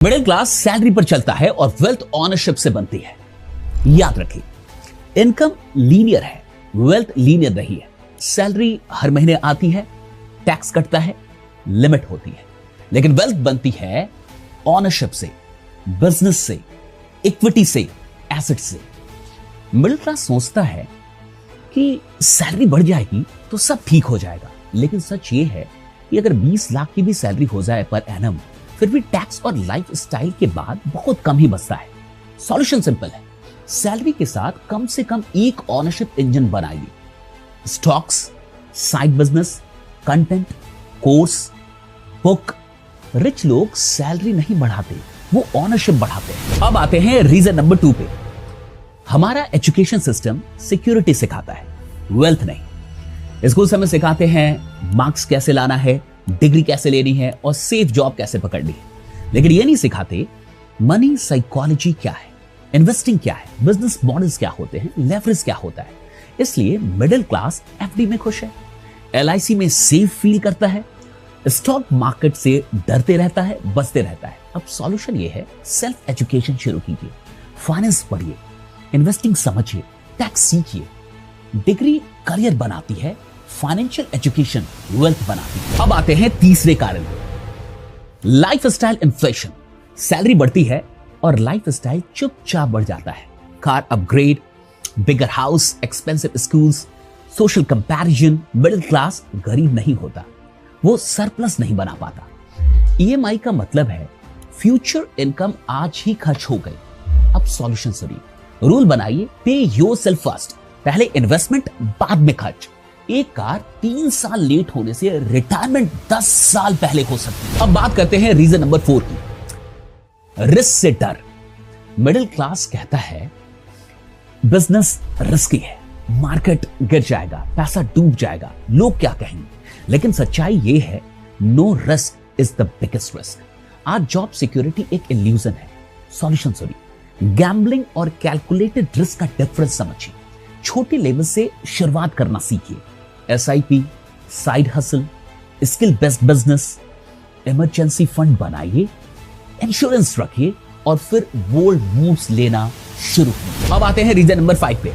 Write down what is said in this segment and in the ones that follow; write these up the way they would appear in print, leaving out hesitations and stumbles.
Middle class salary पर चलता है और वेल्थ ओनरशिप से बनती है। याद रखिए, इनकम लीनियर है, वेल्थ लीनियर नहीं है। सैलरी हर महीने आती है, टैक्स कटता है, लिमिट होती है, लेकिन वेल्थ बनती है ओनरशिप से, बिजनेस से, इक्विटी से, एसेट से। मिडिल क्लास सोचता है कि सैलरी बढ़ जाएगी तो सब ठीक हो जाएगा, लेकिन सच ये है कि अगर 20 लाख की भी सैलरी हो जाए पर एनम, फिर भी टैक्स और लाइफ स्टाइल के बाद बहुत कम ही बचता है। सॉल्यूशन सिंपल है, सैलरी के साथ कम से कम एक ओनरशिप इंजन बनाइए। Stocks, side business, content, course, book. Rich लोग सैलरी नहीं बढ़ाते, वो ओनरशिप बढ़ाते हैं। अब आते हैं रीजन नंबर 2 पे। हमारा एजुकेशन सिस्टम सिक्योरिटी सिखाता है, वेल्थ नहीं। स्कूल हमें सिखाते हैं मार्क्स कैसे लाना है, डिग्री कैसे लेनी है और सेफ जॉब कैसे पकड़नी है, लेकिन ये नहीं सिखाते मनी साइकोलॉजी क्या है, इन्वेस्टिंग क्या है, बिजनेस मॉडल्स क्या होते हैं, लेवरेज क्या होता है। इसलिए मिडिल क्लास एफडी में खुश है, एलआईसी में सेफ फील करता है, स्टॉक मार्केट से डरते रहता है, बचते रहता है। अब सॉल्यूशन ये है, सेल्फ एजुकेशन शुरू कीजिए, फाइनेंस पढ़िए, इन्वेस्टिंग समझिए, टैक्स सीखिए। डिग्री करियर बनाती है, फाइनेंशियल एजुकेशन वेल्थ बनाती है। अब आते हैं तीसरे कारण, लाइफस्टाइल इन्फ्लेशन। सैलरी बढ़ती है और लाइफस्टाइल चुपचाप बढ़ जाता है। Car upgrade, bigger house, expensive schools, social comparison. Middle class गरीब नहीं होता, वो सरप्लस नहीं बना पाता। ईएमआई का मतलब है फ्यूचर इनकम आज ही खर्च हो गई। अब सॉल्यूशन सुनिए, रूल बनाइए, पे योरसेल्फ फर्स्ट, पहले इन्वेस्टमेंट बाद में खर्च। एक कार 3 साल लेट होने से रिटायरमेंट 10 साल पहले हो सकती है। अब बात करते हैं रीजन नंबर 4 की, रिस्क से डर। मिडिल क्लास कहता है बिजनेस रिस्की है, मार्केट गिर जाएगा, पैसा डूब जाएगा, लोग क्या कहेंगे। लेकिन सच्चाई ये है, no risk is the biggest risk. आज जॉब सिक्योरिटी एक इल्यूजन है। सॉल्यूशन सुनिए, गैम्बलिंग और कैलकुलेटेड रिस्क का डिफरेंस समझिए। छोटे लेवल से शुरुआत करना सीखिए। SIP, side hustle, skill based business, emergency fund बनाइए, इंश्योरेंस रखिए और फिर बोल्ड मूव्स लेना शुरू कीजिए। अब आते हैं रीजन नंबर 5 पे।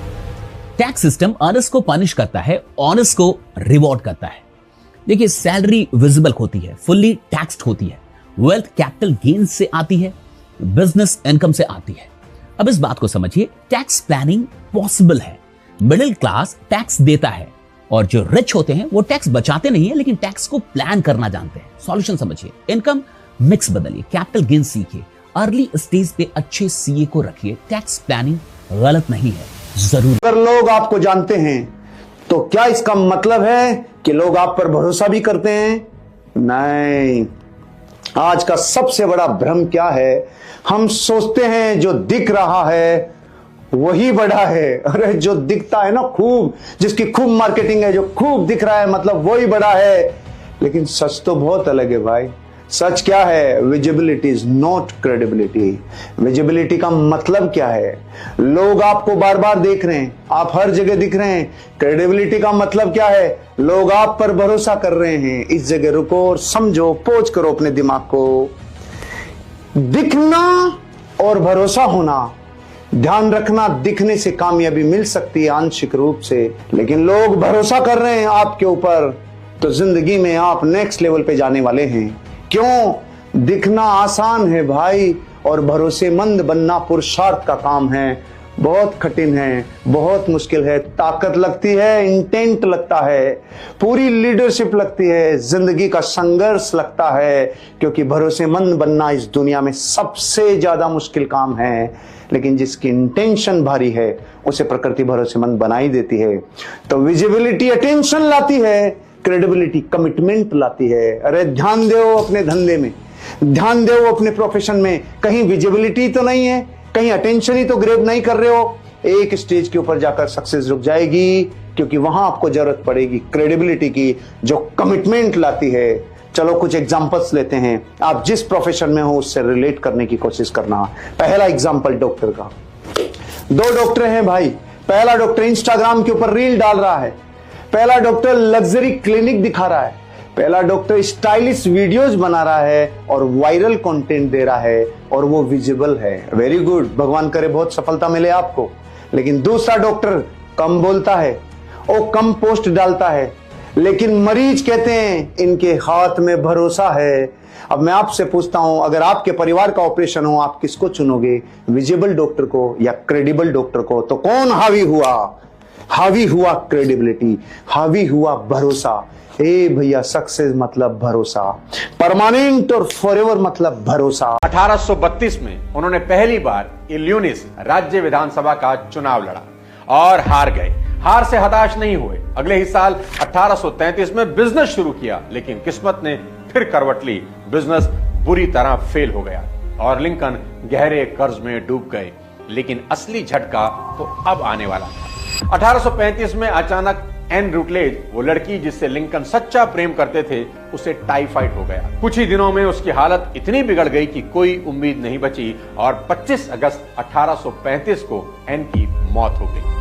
टैक्स सिस्टम अर्नर्स को पनिश करता है, ऑनर्स को रिवॉर्ड करता है। देखिए, सैलरी विजिबल होती है, फुल्ली टैक्स्ड होती है, वेल्थ कैपिटल गेन से आती है, बिजनेस इनकम से आती है। अब इस बात को समझिए, टैक्स प्लानिंग पॉसिबल है। मिडिल क्लास टैक्स देता है और जो रिच होते हैं वो टैक्स बचाते नहीं है, लेकिन टैक्स को प्लान करना जानते हैं। सॉल्यूशन समझिए, इनकम मिक्स बदलिए, कैपिटल गेन सीखिए, अर्ली स्टेज पे अच्छे सीए को रखिए। टैक्स प्लानिंग गलत नहीं है, जरूर। अगर लोग आपको जानते हैं तो क्या इसका मतलब है कि लोग आप पर भरोसा भी करते हैं? नहीं। आज का सबसे बड़ा भ्रम क्या है, हम सोचते हैं जो दिख रहा है वही बड़ा है। अरे जो दिखता है ना खूब, जिसकी खूब मार्केटिंग है, जो खूब दिख रहा है मतलब वही बड़ा है। लेकिन सच तो बहुत अलग है भाई। सच क्या है? Visibility is not credibility. Visibility का मतलब क्या है? लोग आपको बार बार देख रहे हैं, आप हर जगह दिख रहे हैं। क्रेडिबिलिटी का मतलब क्या है? लोग आप पर भरोसा कर रहे हैं। इस जगह रुको और समझो, पोच करो अपने दिमाग को। दिखना और भरोसा होना, ध्यान रखना, दिखने से कामयाबी मिल सकती है आंशिक रूप से, लेकिन लोग भरोसा कर रहे हैं आपके ऊपर, तो जिंदगी में आप नेक्स्ट लेवल पे जाने वाले हैं। क्यों? दिखना आसान है भाई, और भरोसेमंद बनना पुरुषार्थ का काम है। बहुत कठिन है, बहुत मुश्किल है, ताकत लगती है, इंटेंट लगता है, पूरी लीडरशिप लगती है, जिंदगी का संघर्ष लगता है, क्योंकि भरोसेमंद बनना इस दुनिया में सबसे ज्यादा मुश्किल काम है। लेकिन जिसकी इंटेंशन भारी है उसे प्रकृति भरोसेमंद बनाई देती है। तो विजिबिलिटी अटेंशन लाती है, क्रेडिबिलिटी कमिटमेंट लाती है। अरे ध्यान दो अपने धंधे में, ध्यान दो अपने प्रोफेशन में। कहीं विजिबिलिटी तो नहीं है, कहीं अटेंशन ही तो ग्रैब नहीं कर रहे हो। एक स्टेज के ऊपर जाकर सक्सेस रुक जाएगी, क्योंकि वहां आपको जरूरत पड़ेगी क्रेडिबिलिटी की, जो कमिटमेंट लाती है। चलो कुछ एग्जांपल्स लेते हैं, आप जिस प्रोफेशन में हो उससे रिलेट करने की कोशिश करना। पहला एग्जांपल डॉक्टर का। 2 डॉक्टर हैं भाई। पहला डॉक्टर इंस्टाग्राम के ऊपर रील डाल रहा है, पहला डॉक्टर लग्जरी क्लिनिक दिखा रहा है, पहला डॉक्टर स्टाइलिश वीडियोस बना रहा है और वायरल कंटेंट दे रहा है और वो विजिबल है। वेरी गुड, भगवान करे बहुत सफलता मिले आपको। लेकिन दूसरा डॉक्टर कम बोलता है और कम पोस्ट डालता है, लेकिन मरीज कहते हैं इनके हाथ में भरोसा है। अब मैं आपसे पूछता हूं, अगर आपके परिवार का ऑपरेशन हो, आप किसको चुनोगे, विजिबल डॉक्टर को या क्रेडिबल डॉक्टर को? तो कौन हावी हुआ? हावी हुआ क्रेडिबिलिटी, हावी हुआ भरोसा। ए भैया, सक्सेस मतलब भरोसा, परमानेंट और फॉरएवर मतलब भरोसा। 1832 में उन्होंने पहली बार इल्यूनिस राज्य विधानसभा का चुनाव लड़ा और हार गए। हार से हताश नहीं हुए, अगले ही साल 1833 में बिजनेस शुरू किया, लेकिन किस्मत ने फिर करवट ली। बिजनेस बुरी तरह फेल हो गया और लिंकन गहरे कर्ज में डूब गए। लेकिन असली झटका तो अब आने वाला था। 1835 में अचानक एन रूटलेज, वो लड़की जिससे लिंकन सच्चा प्रेम करते थे, उसे टाइफाइड हो गया। कुछ ही दिनों में उसकी हालत इतनी बिगड़ गई कि कोई उम्मीद नहीं बची और 25 अगस्त 1835 को एन की मौत हो गई।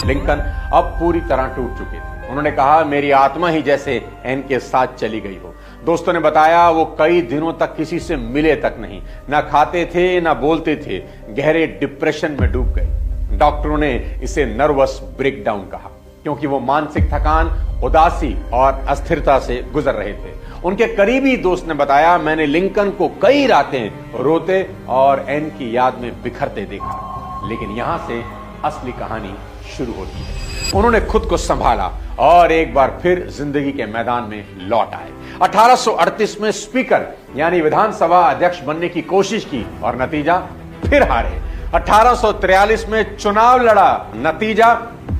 लिंकन अब पूरी तरह टूट चुके थे। उन्होंने कहा, मेरी आत्मा ही जैसे एन के साथ चली गई हो। दोस्तों ने बताया, वो कई दिनों तक किसी से मिले तक नहीं, ना खाते थे ना बोलते थे, गहरे डिप्रेशन में डूब गए। डॉक्टरों ने इसे नर्वस ब्रेकडाउन कहा, क्योंकि वो मानसिक थकान, उदासी और अस्थिरता से गुजर रहे थे। उनके करीबी दोस्त ने बताया, मैंने लिंकन को कई रातें रोते और एन की याद में बिखरते देखा। लेकिन यहां से असली कहानी शुरू होती है। उन्होंने खुद को संभाला और एक बार फिर जिंदगी के मैदान में लौट आए। 1838 में स्पीकर यानी विधानसभा अध्यक्ष बनने की कोशिश की और नतीजा फिर हारे। 1843 में चुनाव लड़ा, नतीजा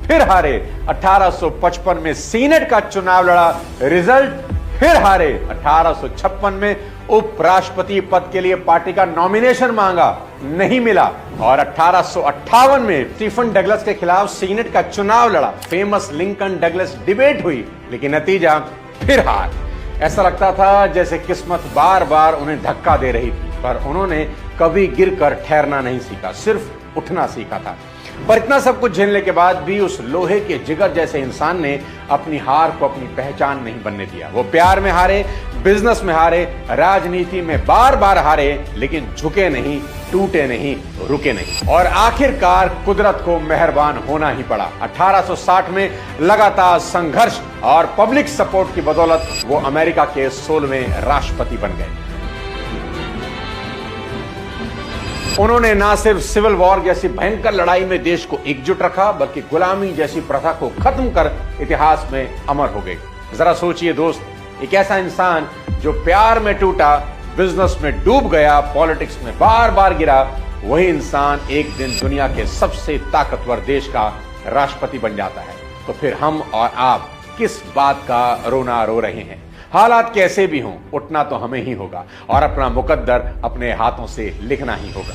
फिर हारे। 1855 में सीनेट का चुनाव लड़ा, रिजल्ट फिर हारे। 1856 में उपराष्ट्रपति पद के लिए पार्टी का नॉमिनेशन मांगा, नहीं मिला। और 1858 में स्टीफन डगलस के खिलाफ सीनेट का चुनाव लड़ा। फेमस लिंकन डगलस डिबेट हुई, लेकिन नतीजा फिर हार। ऐसा लगता था जैसे किस्मत बार बार उन्हें धक्का दे रही थी, पर उन्होंने कभी गिरकर ठहरना नहीं सीखा, सिर्फ उठना सीखा था। पर इतना सब कुछ झेलने के बाद भी उस लोहे के जिगर जैसे इंसान ने अपनी हार को अपनी पहचान नहीं बनने दिया। वो प्यार में हारे, बिजनेस में हारे, राजनीति में बार बार हारे, लेकिन झुके नहीं, टूटे नहीं, रुके नहीं। और आखिरकार कुदरत को मेहरबान होना ही पड़ा। 1860 में लगातार संघर्ष और पब्लिक सपोर्ट की बदौलत वो अमेरिका के 16वें राष्ट्रपति बन गए। उन्होंने ना सिर्फ सिविल वॉर जैसी भयंकर लड़ाई में देश को एकजुट रखा, बल्कि गुलामी जैसी प्रथा को खत्म कर इतिहास में अमर हो गए। जरा सोचिए दोस्त, एक ऐसा इंसान जो प्यार में टूटा, बिजनेस में डूब गया, पॉलिटिक्स में बार बार गिरा, वही इंसान एक दिन दुनिया के सबसे ताकतवर देश का राष्ट्रपति बन जाता है। तो फिर हम और आप किस बात का रोना रो रहे हैं? हालात कैसे भी हों, उठना तो हमें ही होगा और अपना मुकद्दर अपने हाथों से लिखना ही होगा।